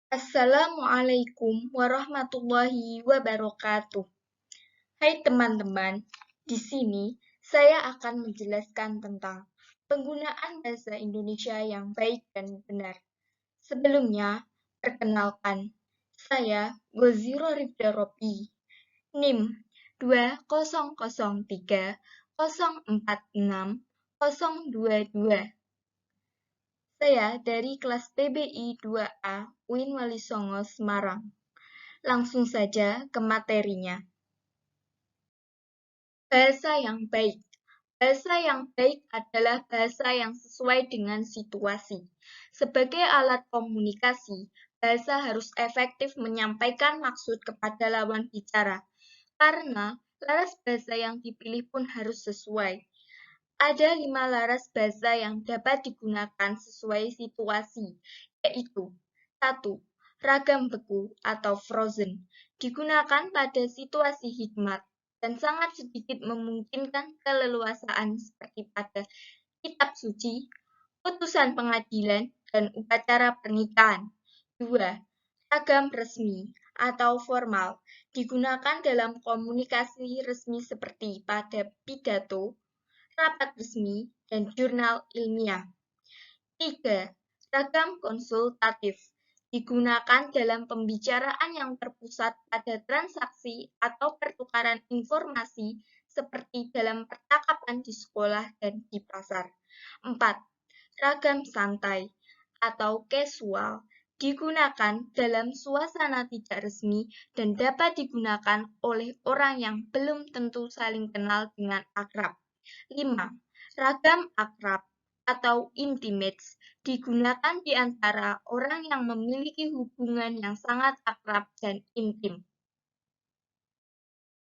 Assalamualaikum warahmatullahi wabarakatuh. Hai teman-teman, di sini saya akan menjelaskan tentang penggunaan bahasa Indonesia yang baik dan benar. Sebelumnya, perkenalkan, saya Goziro Rifda Robi, NIM 2003046022. Saya dari kelas PBI 2A UIN Wali Songo, Semarang. Langsung saja ke materinya. Bahasa yang baik. Bahasa yang baik adalah bahasa yang sesuai dengan situasi. Sebagai alat komunikasi, bahasa harus efektif menyampaikan maksud kepada lawan bicara. Karena laras bahasa yang dipilih pun harus sesuai. Ada 5 laras bahasa yang dapat digunakan sesuai situasi, yaitu 1. Ragam beku atau frozen, digunakan pada situasi hikmat dan sangat sedikit memungkinkan keleluasaan seperti pada kitab suci, putusan pengadilan, dan upacara pernikahan. 2. Ragam resmi atau formal, digunakan dalam komunikasi resmi seperti pada pidato, rapat resmi, dan jurnal ilmiah. 3. Ragam konsultatif, digunakan dalam pembicaraan yang terpusat pada transaksi atau pertukaran informasi seperti dalam percakapan di sekolah dan di pasar. 4. Ragam santai atau casual, digunakan dalam suasana tidak resmi dan dapat digunakan oleh orang yang belum tentu saling kenal dengan akrab. 5. Ragam akrab atau intimates, digunakan di antara orang yang memiliki hubungan yang sangat akrab dan intim.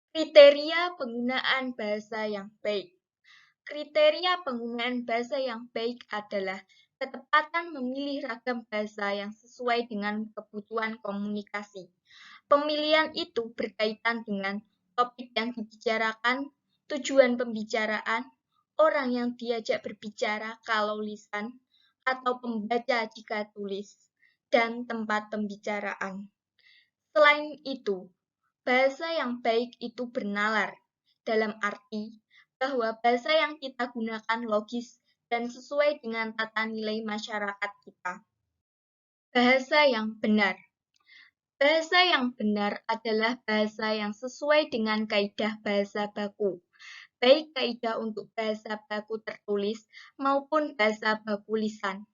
Kriteria penggunaan bahasa yang baik. Kriteria penggunaan bahasa yang baik adalah ketepatan memilih ragam bahasa yang sesuai dengan kebutuhan komunikasi. Pemilihan itu berkaitan dengan topik yang dibicarakan, tujuan pembicaraan, orang yang diajak berbicara kalau lisan, atau pembaca jika tulis, dan tempat pembicaraan. Selain itu, bahasa yang baik itu bernalar, dalam arti bahwa bahasa yang kita gunakan logis dan sesuai dengan tata nilai masyarakat kita. Bahasa yang benar. Bahasa yang benar adalah bahasa yang sesuai dengan kaidah bahasa baku, baik kaidah untuk bahasa baku tertulis maupun bahasa baku lisan.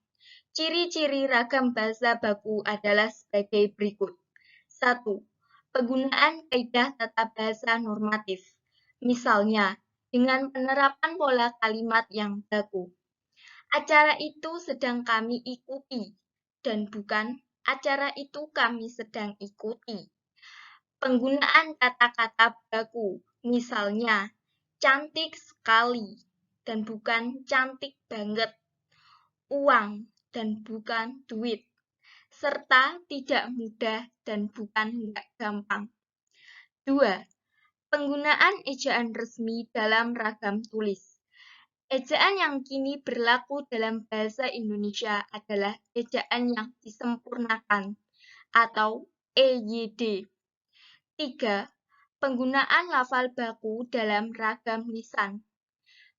Ciri-ciri ragam bahasa baku adalah sebagai berikut. 1. Penggunaan kaidah tata bahasa normatif. Misalnya, dengan penerapan pola kalimat yang baku. Acara itu sedang kami ikuti, dan bukan acara itu kami sedang ikuti. Penggunaan kata-kata baku, misalnya cantik sekali dan bukan cantik banget, uang dan bukan duit, serta tidak mudah dan bukan nggak gampang. 2. Penggunaan ejaan resmi dalam ragam tulis. Ejaan yang kini berlaku dalam bahasa Indonesia adalah ejaan yang disempurnakan atau EYD. 3. Penggunaan lafal baku dalam ragam lisan.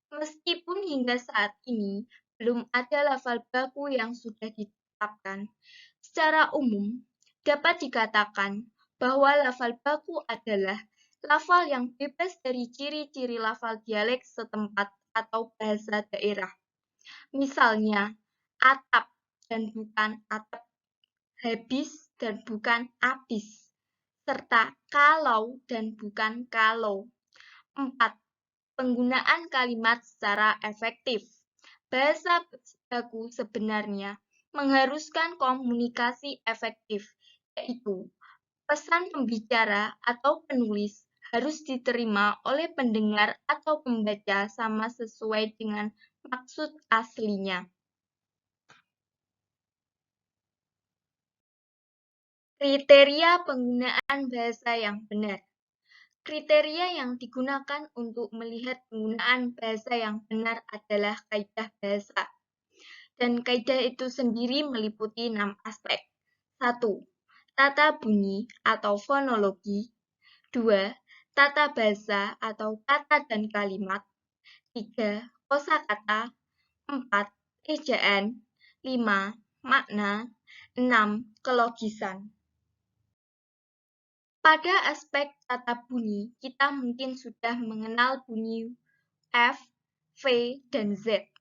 Meskipun hingga saat ini belum ada lafal baku yang sudah ditetapkan, secara umum dapat dikatakan bahwa lafal baku adalah lafal yang bebas dari ciri-ciri lafal dialek setempat atau bahasa daerah. Misalnya, atap dan bukan atap, habis dan bukan abis, serta kalau dan bukan kalau. 4. Penggunaan kalimat secara efektif. Bahasa baku sebenarnya mengharuskan komunikasi efektif, yaitu pesan pembicara atau penulis harus diterima oleh pendengar atau pembaca sama sesuai dengan maksud aslinya. Kriteria penggunaan bahasa yang benar. Kriteria yang digunakan untuk melihat penggunaan bahasa yang benar adalah kaidah bahasa. Dan kaidah itu sendiri meliputi 6 aspek. 1. Tata bunyi atau fonologi. 2. Tata bahasa atau kata dan kalimat. 3. Kosakata. 4. Ejaan. 5. Makna. 6. Kelogisan. Pada aspek tata bunyi, kita mungkin sudah mengenal bunyi F, V, dan Z.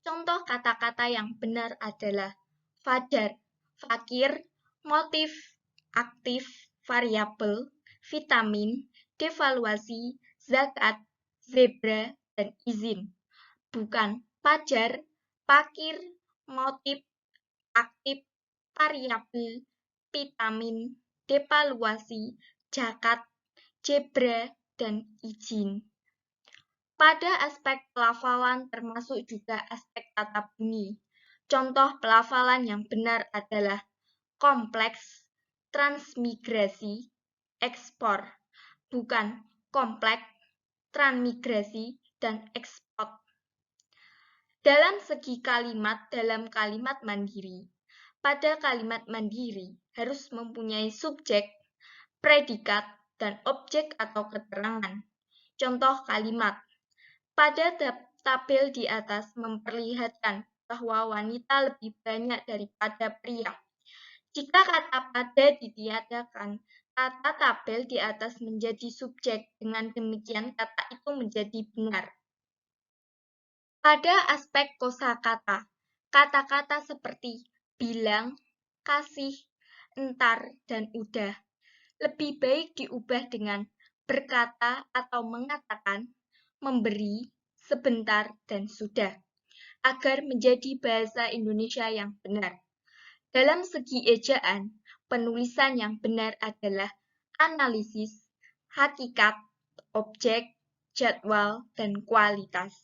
Contoh kata-kata yang benar adalah fajar, fakir, motif, aktif, variabel, vitamin, devaluasi, zakat, zebra, dan izin. Bukan fajar, fakir, motif, aktif, variabel, vitamin, devaluasi, zakat, zebra, dan izin. Pada aspek pelafalan termasuk juga aspek tata bunyi. Contoh pelafalan yang benar adalah kompleks, transmigrasi, ekspor, bukan kompleks, transmigrasi, dan ekspor. Dalam segi kalimat dalam kalimat mandiri, pada kalimat mandiri harus mempunyai subjek, predikat, dan objek atau keterangan. Contoh kalimat. Pada tabel di atas memperlihatkan bahwa wanita lebih banyak daripada pria. Jika kata pada ditiadakan, kata tabel di atas menjadi subjek. Dengan demikian, kata itu menjadi benar. Pada aspek kosakata, kata-kata seperti bilang, kasih, entar, dan udah lebih baik diubah dengan berkata atau mengatakan, memberi, sebentar, dan sudah, agar menjadi bahasa Indonesia yang benar. Dalam segi ejaan, penulisan yang benar adalah analisis, hakikat, objek, jadwal, dan kualitas.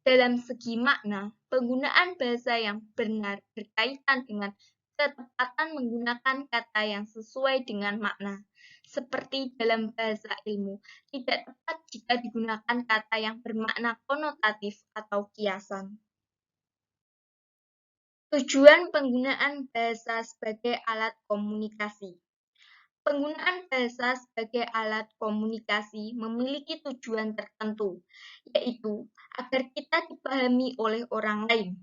Dalam segi makna, penggunaan bahasa yang benar berkaitan dengan ketepatan menggunakan kata yang sesuai dengan makna. Seperti dalam bahasa ilmu, tidak tepat jika digunakan kata yang bermakna konotatif atau kiasan. Tujuan penggunaan bahasa sebagai alat komunikasi. Penggunaan bahasa sebagai alat komunikasi memiliki tujuan tertentu, yaitu agar kita dipahami oleh orang lain.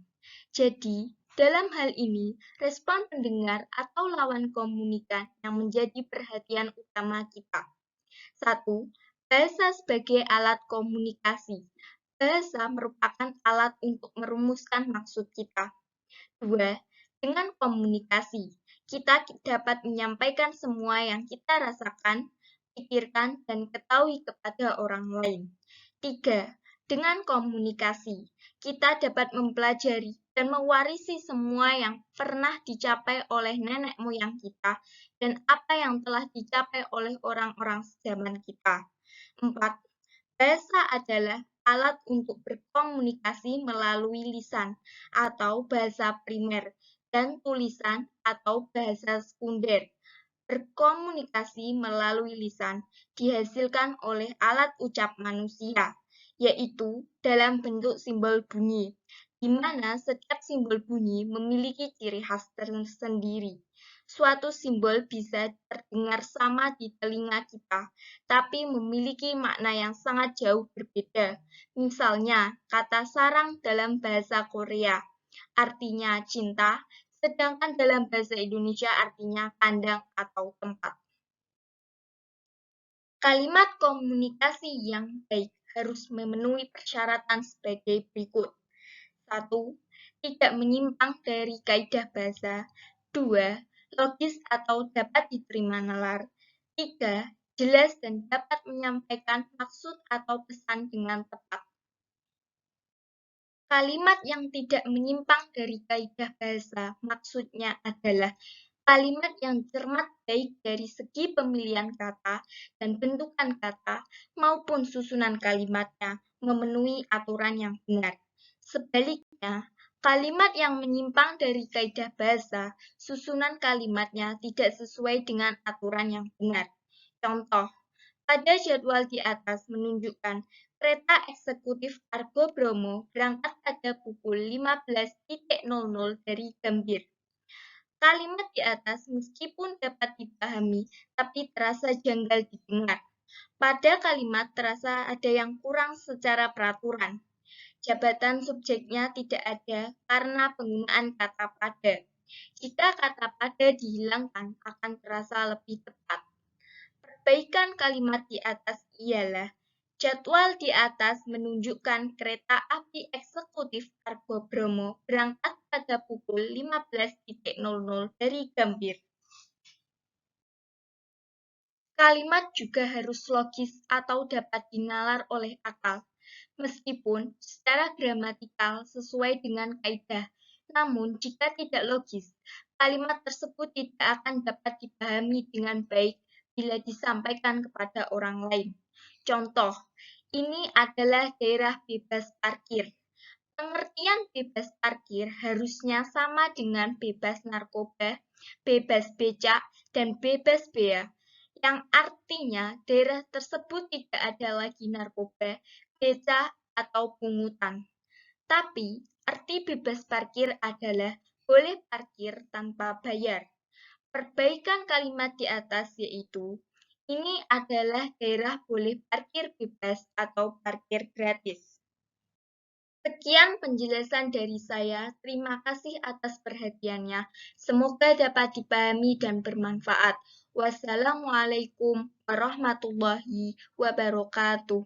Jadi, dalam hal ini, respon pendengar atau lawan komunikan yang menjadi perhatian utama kita. 1. Bahasa sebagai alat komunikasi. Bahasa merupakan alat untuk merumuskan maksud kita. 2. Dengan komunikasi, kita dapat menyampaikan semua yang kita rasakan, pikirkan, dan ketahui kepada orang lain. 3. Dengan komunikasi, kita dapat mempelajari dan mewarisi semua yang pernah dicapai oleh nenek moyang kita dan apa yang telah dicapai oleh orang-orang zaman kita. 4. Bahasa adalah alat untuk berkomunikasi melalui lisan atau bahasa primer dan tulisan atau bahasa sekunder. Berkomunikasi melalui lisan dihasilkan oleh alat ucap manusia, yaitu dalam bentuk simbol bunyi, di mana setiap simbol bunyi memiliki ciri khas tersendiri. Suatu simbol bisa terdengar sama di telinga kita, tapi memiliki makna yang sangat jauh berbeda. Misalnya, kata sarang dalam bahasa Korea artinya cinta, sedangkan dalam bahasa Indonesia artinya kandang atau tempat. Kalimat komunikasi yang baik harus memenuhi persyaratan sebagai berikut. 1. Tidak menyimpang dari kaidah bahasa. 2. Logis atau dapat diterima nalar. 3. Jelas dan dapat menyampaikan maksud atau pesan dengan tepat. Kalimat yang tidak menyimpang dari kaidah bahasa maksudnya adalah kalimat yang cermat baik dari segi pemilihan kata dan bentukan kata maupun susunan kalimatnya memenuhi aturan yang benar. Sebaliknya, kalimat yang menyimpang dari kaidah bahasa, susunan kalimatnya tidak sesuai dengan aturan yang benar. Contoh, pada jadwal di atas menunjukkan kereta eksekutif Argo Bromo berangkat pada pukul 15.00 dari Gambir. Kalimat di atas meskipun dapat dipahami, tapi terasa janggal didengar. Pada kalimat terasa ada yang kurang secara peraturan. Jabatan subjeknya tidak ada karena penggunaan kata pada. Jika kata pada dihilangkan, akan terasa lebih tepat. Perbaikan kalimat di atas ialah jadwal di atas menunjukkan kereta api eksekutif Argo Bromo berangkat pada pukul 15.00 dari Gambir. Kalimat juga harus logis atau dapat dinalar oleh akal, meskipun secara gramatikal sesuai dengan kaidah. Namun, jika tidak logis, kalimat tersebut tidak akan dapat dipahami dengan baik bila disampaikan kepada orang lain. Contoh, ini adalah daerah bebas parkir. Pengertian bebas parkir harusnya sama dengan bebas narkoba, bebas becak, dan bebas bea, yang artinya daerah tersebut tidak ada lagi narkoba, becak, atau pungutan. Tapi, arti bebas parkir adalah boleh parkir tanpa bayar. Perbaikan kalimat di atas yaitu, ini adalah daerah boleh parkir bebas atau parkir gratis. Sekian penjelasan dari saya. Terima kasih atas perhatiannya. Semoga dapat dipahami dan bermanfaat. Wassalamualaikum warahmatullahi wabarakatuh.